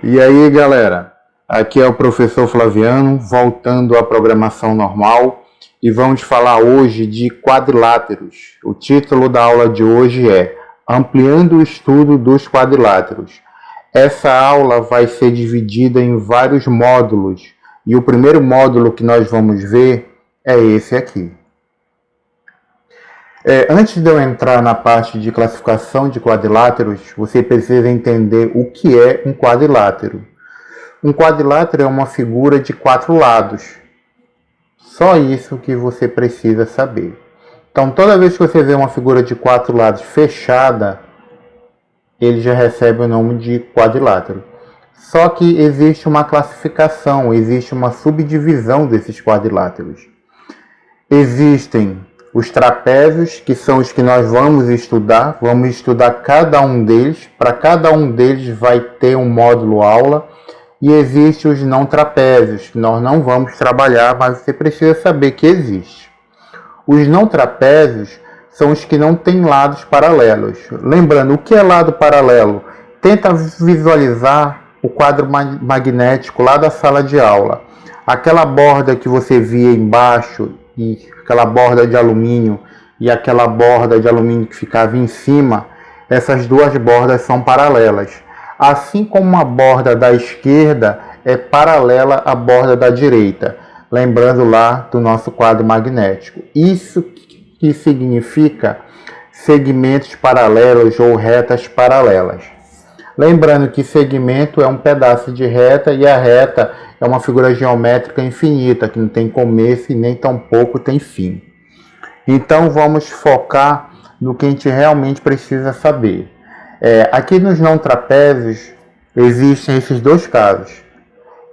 E aí, galera, aqui é o professor Flaviano, voltando à programação normal, e vamos falar hoje de quadriláteros. O título da aula de hoje é Ampliando o estudo dos quadriláteros. Essa aula vai ser dividida em vários módulos, e o primeiro módulo que nós vamos ver é esse aqui. Antes de eu entrar na parte de classificação de quadriláteros, você precisa entender o que é um quadrilátero. Um quadrilátero é uma figura de 4 lados. Só isso que você precisa saber. Então, toda vez que você vê uma figura de 4 lados fechada, ele já recebe o nome de quadrilátero. Só que existe uma classificação, existe uma subdivisão desses quadriláteros. Existem os trapézios, que são os que nós vamos estudar cada um deles. Para cada um deles vai ter um módulo aula. E existem os não trapézios, que nós não vamos trabalhar, mas você precisa saber que existe. Os não trapézios são os que não têm lados paralelos. Lembrando, o que é lado paralelo? Tenta visualizar o quadro magnético lá da sala de aula. Aquela borda que você via embaixo, e aquela borda de alumínio e aquela borda de alumínio que ficava em cima, essas duas bordas são paralelas. Assim como uma borda da esquerda é paralela à borda da direita. Lembrando lá do nosso quadro magnético. Isso que significa segmentos paralelos ou retas paralelas. Lembrando que segmento é um pedaço de reta e a reta é uma figura geométrica infinita, que não tem começo e nem tampouco tem fim. Então vamos focar no que a gente realmente precisa saber. Aqui nos não trapézios existem esses dois casos,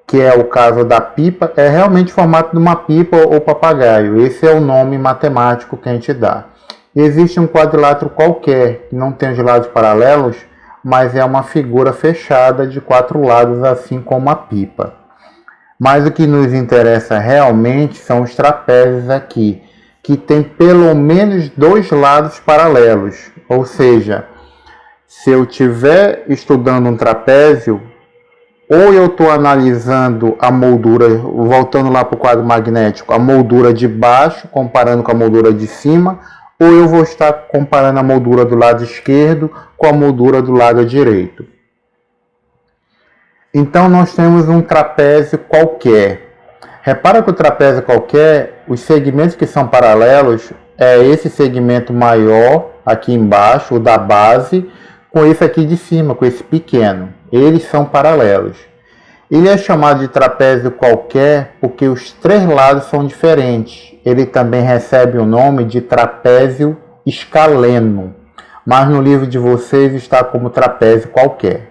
que é o caso da pipa, é realmente o formato de uma pipa ou papagaio. Esse é o nome matemático que a gente dá. Existe um quadrilátero qualquer, que não tem os lados paralelos, mas é uma figura fechada de 4 lados, assim como a pipa. Mas o que nos interessa realmente são os trapézios aqui, que tem pelo menos 2 lados paralelos. Ou seja, se eu estiver estudando um trapézio, ou eu estou analisando a moldura, voltando lá para o quadro magnético, a moldura de baixo, comparando com a moldura de cima, ou eu vou estar comparando a moldura do lado esquerdo com a moldura do lado direito. Então nós temos um trapézio qualquer. Repara que o trapézio qualquer, os segmentos que são paralelos, é esse segmento maior aqui embaixo, o da base, com esse aqui de cima, com esse pequeno. Eles são paralelos. Ele é chamado de trapézio qualquer porque os 3 lados são diferentes. Ele também recebe o nome de trapézio escaleno, mas no livro de vocês está como trapézio qualquer.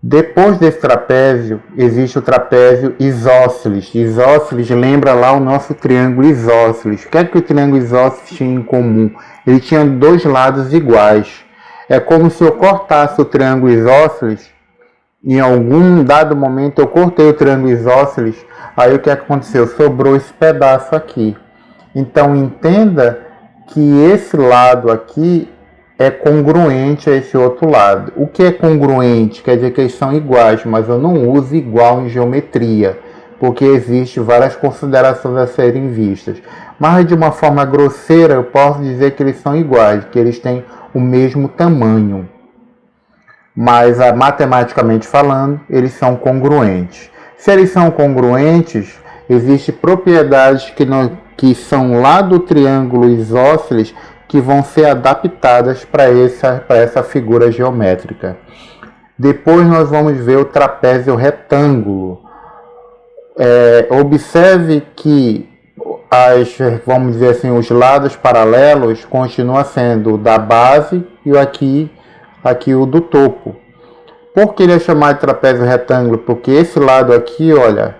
Depois desse trapézio, existe o trapézio isósceles. Isósceles lembra lá o nosso triângulo isósceles. O que é que o triângulo isósceles tinha em comum? Ele tinha 2 lados iguais. É como se eu cortasse o triângulo isósceles. Em algum dado momento eu cortei o triângulo isósceles. Aí o que aconteceu? Sobrou esse pedaço aqui. Então entenda que esse lado aqui é congruente a esse outro lado. O que é congruente? Quer dizer que eles são iguais, mas eu não uso igual em geometria, porque existem várias considerações a serem vistas. Mas de uma forma grosseira eu posso dizer que eles são iguais, que eles têm o mesmo tamanho. Mas matematicamente falando, eles são congruentes. Se eles são congruentes, existem propriedades que são lá do triângulo isósceles que vão ser adaptadas para essa figura geométrica. Depois nós vamos ver o trapézio retângulo. Observe que vamos dizer assim, os lados paralelos continuam sendo o da base e aqui o do topo. Por que ele é chamado de trapézio retângulo? Porque esse lado aqui, olha,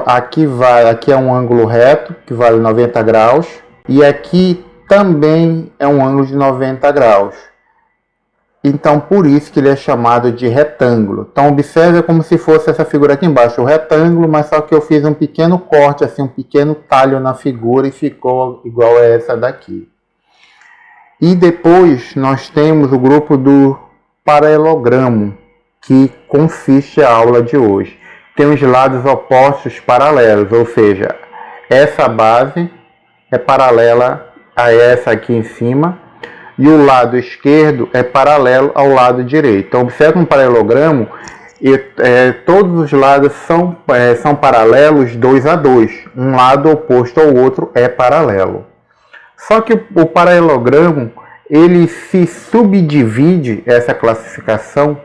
aqui é um ângulo reto que vale 90 graus e aqui também é um ângulo de 90 graus. Então por isso que ele é chamado de retângulo. Então observe como se fosse essa figura aqui embaixo, o retângulo, mas só que eu fiz um pequeno corte, assim, um pequeno talho na figura e ficou igual a essa daqui. E depois nós temos o grupo do paralelogramo. que consiste a aula de hoje. Tem os lados opostos paralelos, ou seja, essa base é paralela a essa aqui em cima e o lado esquerdo é paralelo ao lado direito. Então, observe um paralelogramo e todos os lados são paralelos 2 a 2. Um lado oposto ao outro é paralelo. Só que o paralelogramo ele se subdivide, essa classificação,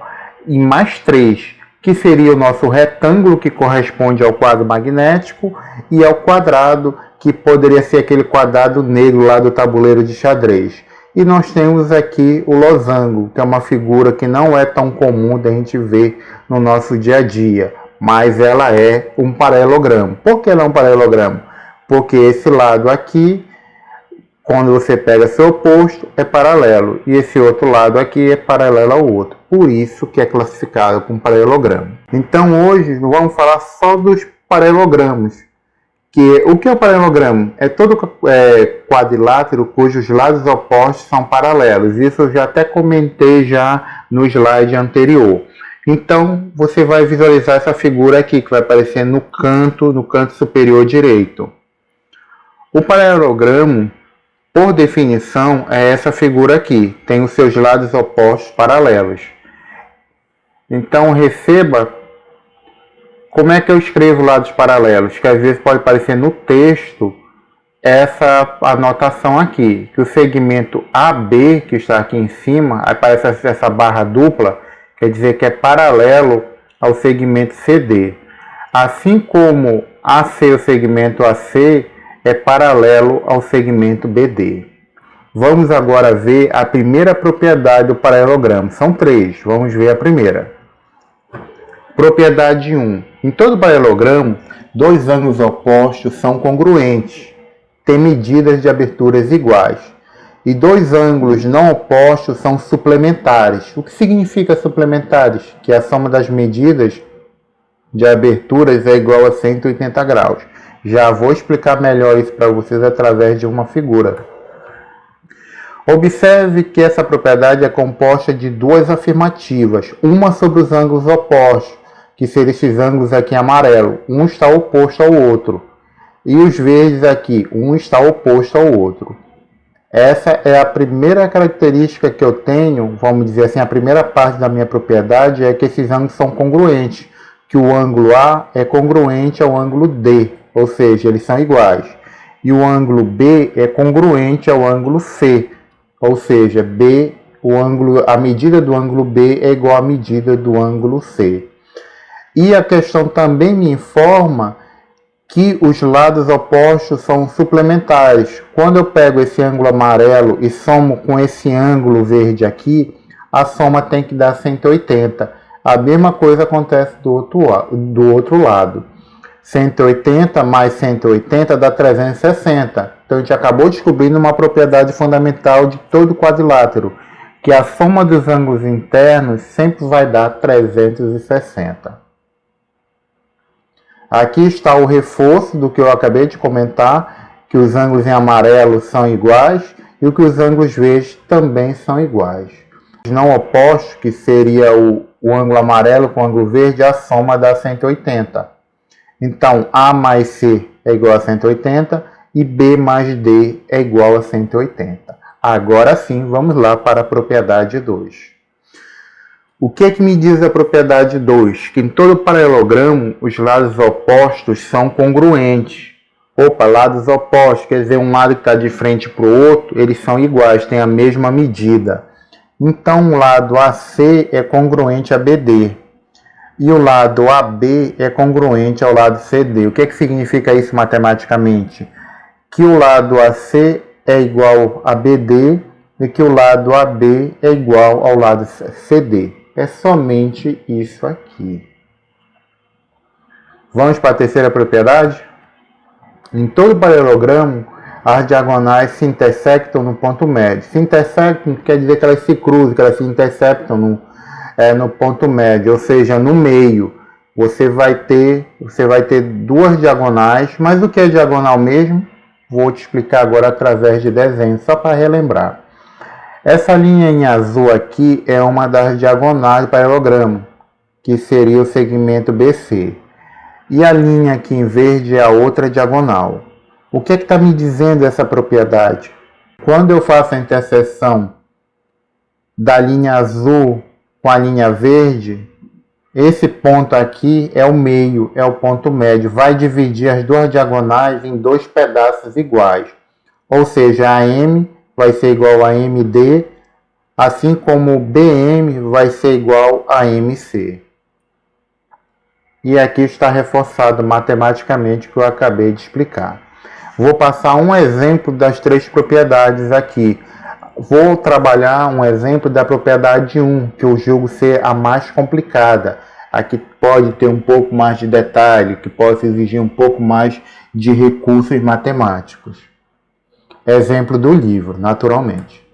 em mais 3, que seria o nosso retângulo, que corresponde ao quadro magnético, e ao quadrado, que poderia ser aquele quadrado negro lá do tabuleiro de xadrez. E nós temos aqui o losango, que é uma figura que não é tão comum da gente ver no nosso dia a dia, mas ela é um paralelogramo. Por que ela é um paralelogramo? Porque esse lado aqui, quando você pega seu oposto, é paralelo, e esse outro lado aqui é paralelo ao outro. Por isso que é classificado como paralelogramo. Então hoje vamos falar só dos paralelogramos. O que é o paralelogramo? É todo quadrilátero cujos lados opostos são paralelos. Isso eu já até comentei já no slide anterior. Então você vai visualizar essa figura aqui, que vai aparecer no canto superior direito. O paralelogramo, por definição, é essa figura aqui. Tem os seus lados opostos paralelos. Então receba como é que eu escrevo lados paralelos, que às vezes pode aparecer no texto essa anotação aqui, que o segmento AB, que está aqui em cima, aparece essa barra dupla, quer dizer que é paralelo ao segmento CD. Assim como AC, o segmento AC, é paralelo ao segmento BD. Vamos agora ver a primeira propriedade do paralelogramo. São 3, vamos ver a primeira. Propriedade 1. Em todo paralelogramo, 2 ângulos opostos são congruentes, têm medidas de aberturas iguais. E 2 ângulos não opostos são suplementares. O que significa suplementares? Que a soma das medidas de aberturas é igual a 180 graus. Já vou explicar melhor isso para vocês através de uma figura. Observe que essa propriedade é composta de 2 afirmativas, uma sobre os ângulos opostos, que seriam esses ângulos aqui em amarelo. Um está oposto ao outro. E os verdes aqui, um está oposto ao outro. Essa é a primeira característica que eu tenho, vamos dizer assim, a primeira parte da minha propriedade é que esses ângulos são congruentes, que o ângulo A é congruente ao ângulo D, ou seja, eles são iguais. E o ângulo B é congruente ao ângulo C, ou seja, a medida do ângulo B é igual à medida do ângulo C. E a questão também me informa que os lados opostos são suplementares. Quando eu pego esse ângulo amarelo e somo com esse ângulo verde aqui, a soma tem que dar 180. A mesma coisa acontece do outro lado. 180 mais 180 dá 360. Então a gente acabou descobrindo uma propriedade fundamental de todo quadrilátero, que a soma dos ângulos internos sempre vai dar 360. Aqui está o reforço do que eu acabei de comentar, que os ângulos em amarelo são iguais e que os ângulos verdes também são iguais. Os não opostos, que seria o ângulo amarelo com o ângulo verde, a soma dá 180. Então, A mais C é igual a 180 e B mais D é igual a 180. Agora sim, vamos lá para a propriedade 2. O que é que me diz a propriedade 2? Que em todo paralelogramo, os lados opostos são congruentes. Lados opostos, quer dizer, um lado que está de frente para o outro, eles são iguais, têm a mesma medida. Então, o lado AC é congruente a BD. E o lado AB é congruente ao lado CD. O que é que significa isso matematicamente? Que o lado AC é igual a BD e que o lado AB é igual ao lado CD. É somente isso aqui. Vamos para a terceira propriedade? Em todo paralelogramo, as diagonais se intersectam no ponto médio. Se intersectam quer dizer que elas se cruzam, que elas se interceptam no ponto médio, ou seja, no meio. Você vai ter 2 diagonais, mas o que é diagonal mesmo? Vou te explicar agora através de desenho, só para relembrar. Essa linha em azul aqui é uma das diagonais do paralelogramo, que seria o segmento BC. E a linha aqui em verde é a outra diagonal. O que está me dizendo essa propriedade? Quando eu faço a interseção da linha azul com a linha verde, esse ponto aqui é o meio, é o ponto médio. Vai dividir as duas diagonais em dois pedaços iguais. Ou seja, AM vai ser igual a MD, assim como BM vai ser igual a MC. E aqui está reforçado matematicamente o que eu acabei de explicar. Vou passar um exemplo das três propriedades aqui. Vou trabalhar um exemplo da propriedade 1, que eu julgo ser a mais complicada. Aqui pode ter um pouco mais de detalhe, que pode exigir um pouco mais de recursos matemáticos. Exemplo do livro, naturalmente.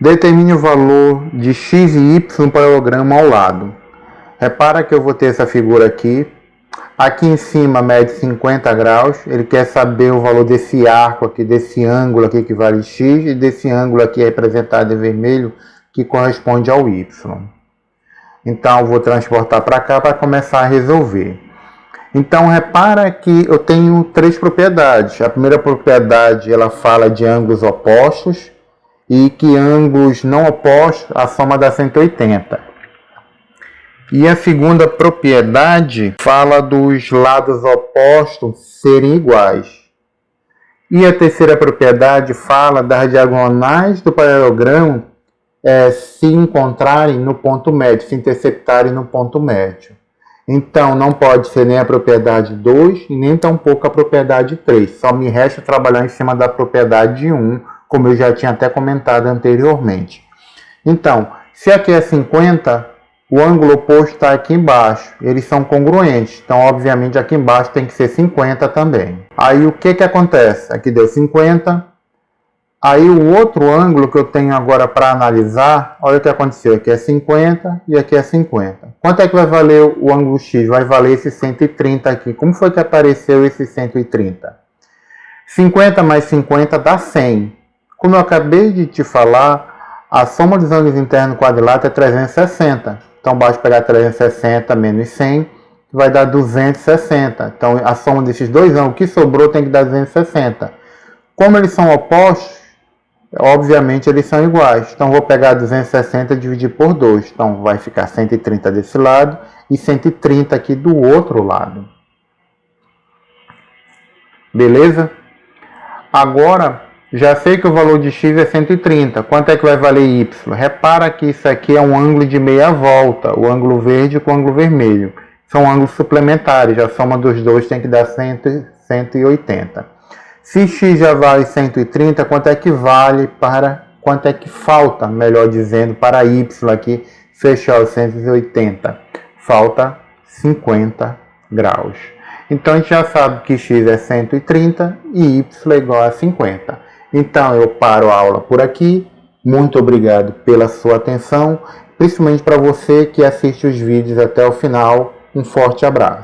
Determine o valor de x e y para o paralelogramo ao lado. Repara que eu vou ter essa figura aqui. Aqui em cima mede 50 graus. Ele quer saber o valor desse arco aqui, desse ângulo aqui que vale x, e desse ângulo aqui representado em vermelho que corresponde ao y. Então eu vou transportar para cá para começar a resolver. Então repara que eu tenho três propriedades. A primeira propriedade ela fala de ângulos opostos e que ângulos não opostos a soma dá 180. E a segunda propriedade fala dos lados opostos serem iguais. E a terceira propriedade fala das diagonais do paralelogramo se encontrarem no ponto médio, se interceptarem no ponto médio. Então, não pode ser nem a propriedade 2 e nem tampouco a propriedade 3. Só me resta trabalhar em cima da propriedade 1, como eu já tinha até comentado anteriormente. Então, se aqui é 50, o ângulo oposto está aqui embaixo. Eles são congruentes. Então, obviamente, aqui embaixo tem que ser 50 também. Aí, o que acontece? Aqui deu 50. Aí, o outro ângulo que eu tenho agora para analisar, olha o que aconteceu. Aqui é 50 e aqui é 50. Quanto é que vai valer o ângulo X? Vai valer esse 130 aqui. Como foi que apareceu esse 130? 50 mais 50 dá 100. Como eu acabei de te falar, a soma dos ângulos internos do quadrilátero é 360. Então, basta pegar 360 menos 100, que vai dar 260. Então, a soma desses dois ângulos que sobrou tem que dar 260. Como eles são opostos, obviamente eles são iguais. Então, vou pegar 260 e dividir por 2. Então, vai ficar 130 desse lado e 130 aqui do outro lado. Beleza? Agora, já sei que o valor de x é 130. Quanto é que vai valer y? Repara que isso aqui é um ângulo de meia volta. O ângulo verde com o ângulo vermelho. São ângulos suplementares. A soma dos dois tem que dar 180. Se x já vale 130, quanto é que vale para... Quanto é que falta, melhor dizendo, para y aqui fechar os 180? Falta 50 graus. Então, a gente já sabe que x é 130 e y é igual a 50. Então, eu paro a aula por aqui. Muito obrigado pela sua atenção, principalmente para você que assiste os vídeos até o final. Um forte abraço.